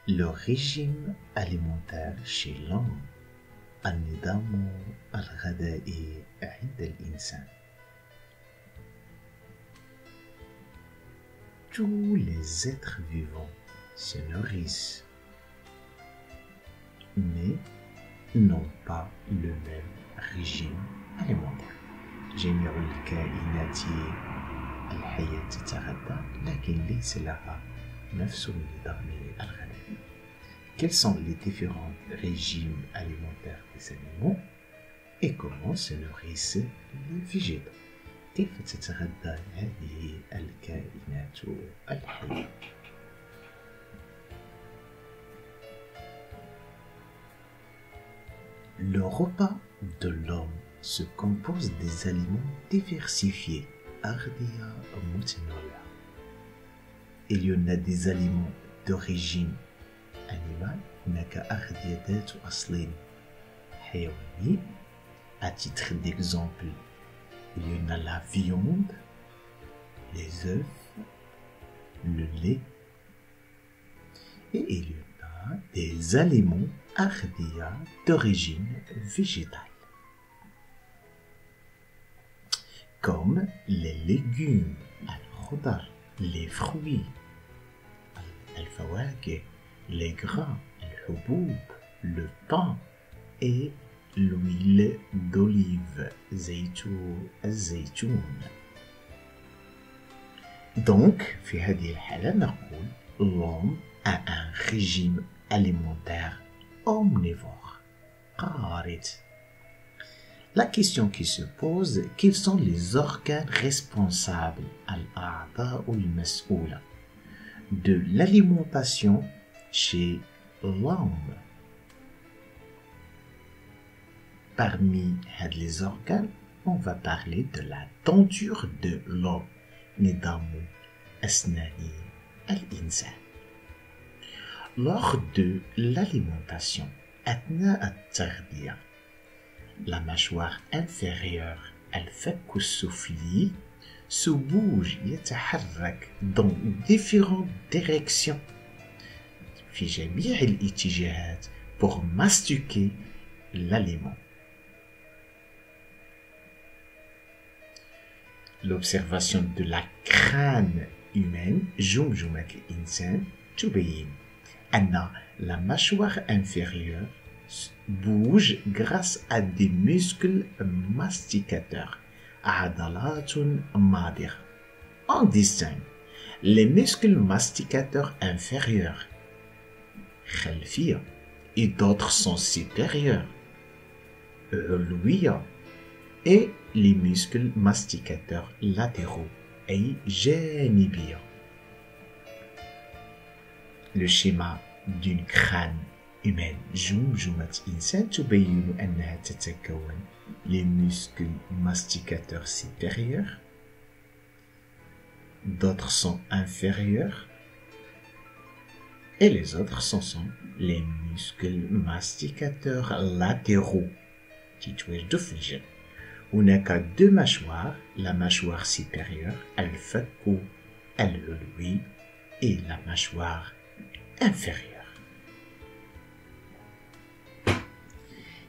Le régime alimentaire chez l'homme. النظام الغذائي عند الإنسان. Tous les êtres vivants se nourrissent, mais n'ont pas le même régime alimentaire. جميع الكائنات الحية تتغذى لكن ليس لها نفس النظام الغذائي. Quels sont les différents régimes alimentaires des animaux et comment se nourrissent les végétaux? كيف تتغذى هذه الكائنات الحية؟ Le repas de l'homme se compose des aliments diversifiés, أغذية متنوعة. Il y en a des aliments d'origine animale, هناك أغذية ذات أصل حيواني. À titre d'exemple, il y en a la viande, les œufs, le lait, et il y en a des aliments أغذية d'origine végétale, comme les légumes, الخضر, les fruits, الفواكه, les grains, الحبوب, le pain et l'huile d'olive, الزيتون. Donc, في هذه الحالة نقول l'homme a un régime alimentaire omnivore. قارد. La question qui se pose, quels sont les organes responsables الأعضاء المسؤولة de l'alimentation chez l'homme? Parmi les organes, on va parler de la denture de l'homme. نظام أسنان الإنسان. Lors de l'alimentation, أثناء التغذية, la mâchoire inférieure, الفك السفلي, se bouge, يتحرك dans différentes directions في جميع الاتجاهات pour mastiquer l'aliment. L'observation de la crâne humaine جمجمة الإنسان تبين أن la mâchoire inférieure bouge grâce à des muscles masticateurs عضلات ماضغة. On distingue les muscles masticateurs inférieurs خلفية et d'autres sont supérieurs علوية et les muscles masticateurs latéraux أي جانبية. Le schéma d'une crâne humaine جمجمة إنسان تبين أنها تتكون les muscles masticateurs supérieurs, d'autres sont inférieurs et les autres sont les muscles masticateurs latéraux. هناك deux mâchoires, la mâchoire supérieure الفك العلوي et la mâchoire inférieure.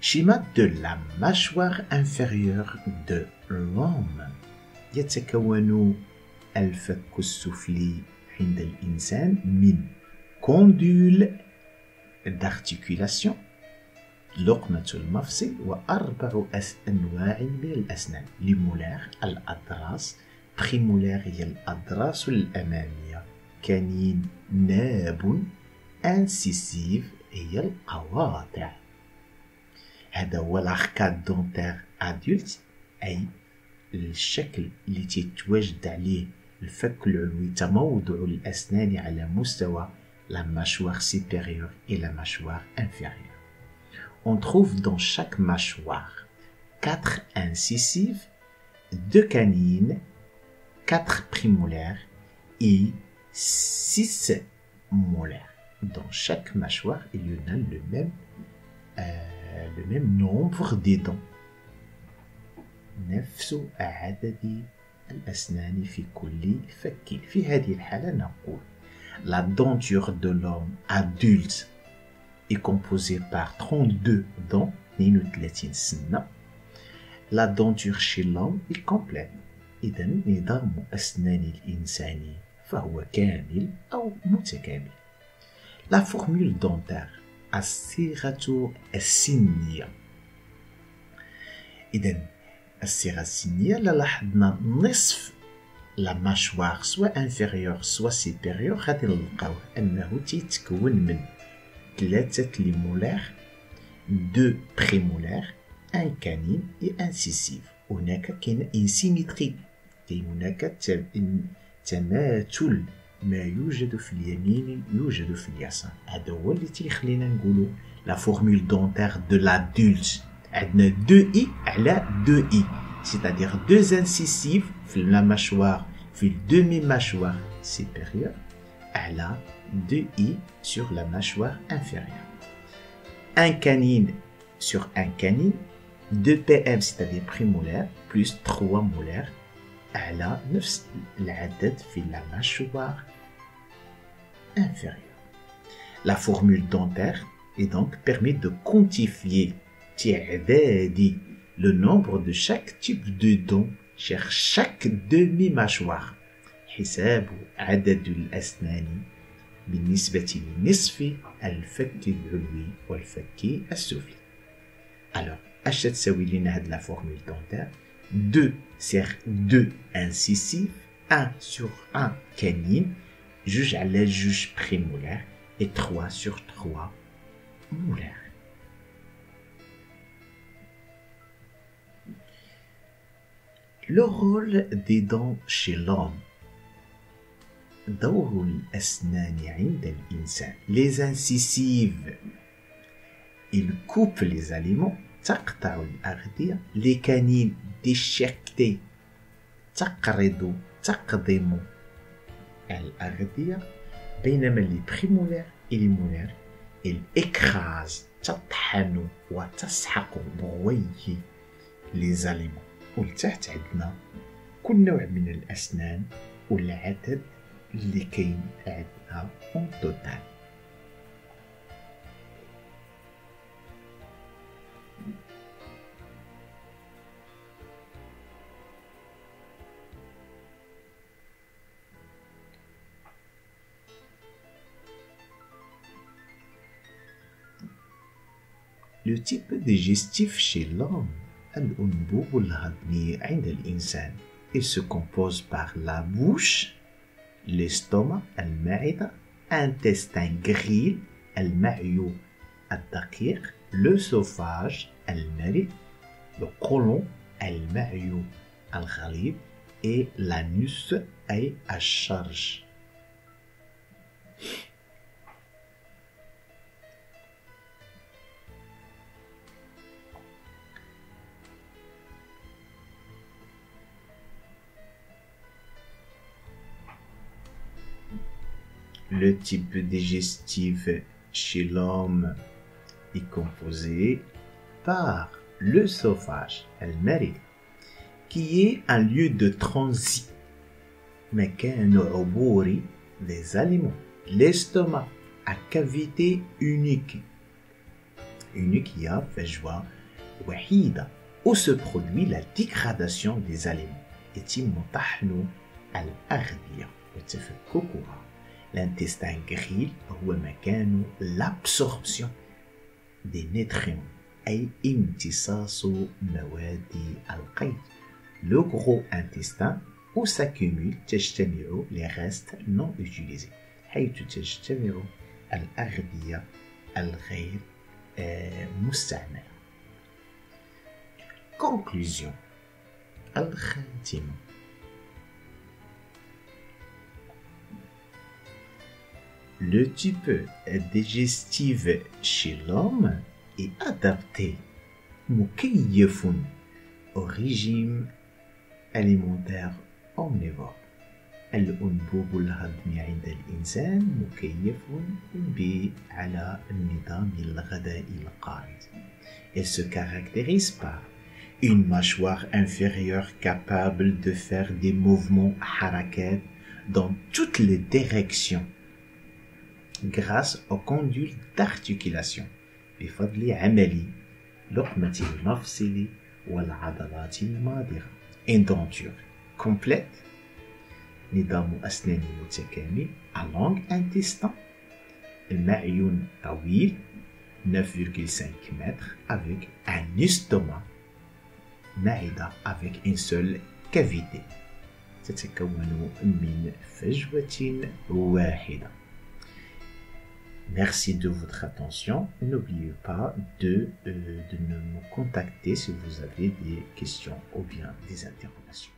Schéma de la mâchoire inférieure de l'homme. يتكون الفك السفلي عند الإنسان من condyle d'articulation, لقمة المفصل وأربع أنواع من الأسنان. لمولار الأضراس، بريمولار هي الأضراس الأمامية، كانين، ناب، انسيسيف هي القواطع. هذا هو l'arcade dentaire adulte أي الشكل اللي تتواجد عليه الفك العلوي تموضع الأسنان على مستوى la mâchoire supérieure et la mâchoire inférieure. On trouve dans chaque mâchoire 4 incisives, 2 canines, 4 prémolaires et 6 molaires. Dans chaque mâchoire, il y en a le même nombre de dents. نفس عدد الأسنان في كل فك. في هذه الحالة نقول La denture de l'homme adulte est composée par 32 dents, 32 سنة. La denture chez l'homme est complète. إذا نظام أسنان الإنسان فهو كامل أو متكامل. La formule dentaire الصيغة السنية. إذا الصيغة السنية لاحظنا نصف لا ماشوار سواء انفيريور سواء سيبيريور غادي نلقاوه انه تيتكون من 3 ليمولار، 2 بريمولار، ان كانين اي انسيسيف. هناك كاين انسيميتري، كاين هناك تماثل، ما يوجد في اليمين يوجد في اليسار. هذا هو اللي تيخلينا نقولوا لا فورمول دونتير دو لادولت. عندنا 2 اي على 2 اي، c'est-à-dire 2 incisives في la mâchoire في le demi-mâchoire supérieure على 2 i sur la mâchoire inférieure. Un canine sur un canine, 2 pm c'est-à-dire prémolaire plus 3 molaires على نفس العدد في la mâchoire inférieure. La formule dentaire est donc permet de quantifier le nombre de chaque type de dents chez chaque demi-mâchoire. حساب عدد الأسنان بالنسبة لنصف الفك العلوي والفك السفلي. Alors, اش تساوي لنا هاد la formule dentaire؟ 2 sur 2 incisifs, 1 sur 1 canine, 2 على 2 prémolaires et 3 sur 3 molaires. Le rôle des dents chez l'homme. دور الأسنان عند الإنسان. Les incisives, ils coupent les aliments. تقطع الأغذية. Les canines déchiquetées. تقضم الأغذية. بينما les prémolaires et les molaires, ils écrasent. تطحن وتسحق بغوي les aliments. ولتحت عندنا كل نوع من الأسنان والعدد اللي كاين عندنا اون توتال. Le type digestif chez l'homme, الأنبوب الهضمي عند الإنسان. Il se compose par la bouche, l'estomac, المعدة, intestin grêle, المعيو الدقيق, l'œsophage, المريء, le côlon, المعيو الغليظ, et l'anus أي الشرج. Le type digestif chez l'homme est composé par l'œsophage, المريء, qui est un lieu de transit, مكان عبور des aliments. L'estomac à cavité unique, هي فجوة وحيدة, où se produit la dégradation des aliments. يتم طحن الأغذية وتفككها. L'intestin grêle هو مكان l'absorption des nutriments أي امتصاص مواد القيد. Le gros intestin où s'accumulent تجتمع les restes non utilisés حيث تجتمع الأغذية الغير مستعملة. Conclusion. الخاتمة. Le type digestif chez l'homme est adapté, مكيف au régime alimentaire omnivore. الأنبوب الهضمي عند الإنسان مكيف على النظام الغذائي القائد. Elle se caractérise par une mâchoire inférieure capable de faire des mouvements harakat dans toutes les directions grâce au conduit d'articulation بفضل عملي لقمة المفصل والعضلات الماضغة. Une denture complète نظام أسنان متكامل à long intestin, المعيون طويل 9,5 mètres avec un estomac معدة avec une seule cavité تتكون من فجوة واحدة. Merci de votre attention. N'oubliez pas de me contacter si vous avez des questions ou bien des interrogations.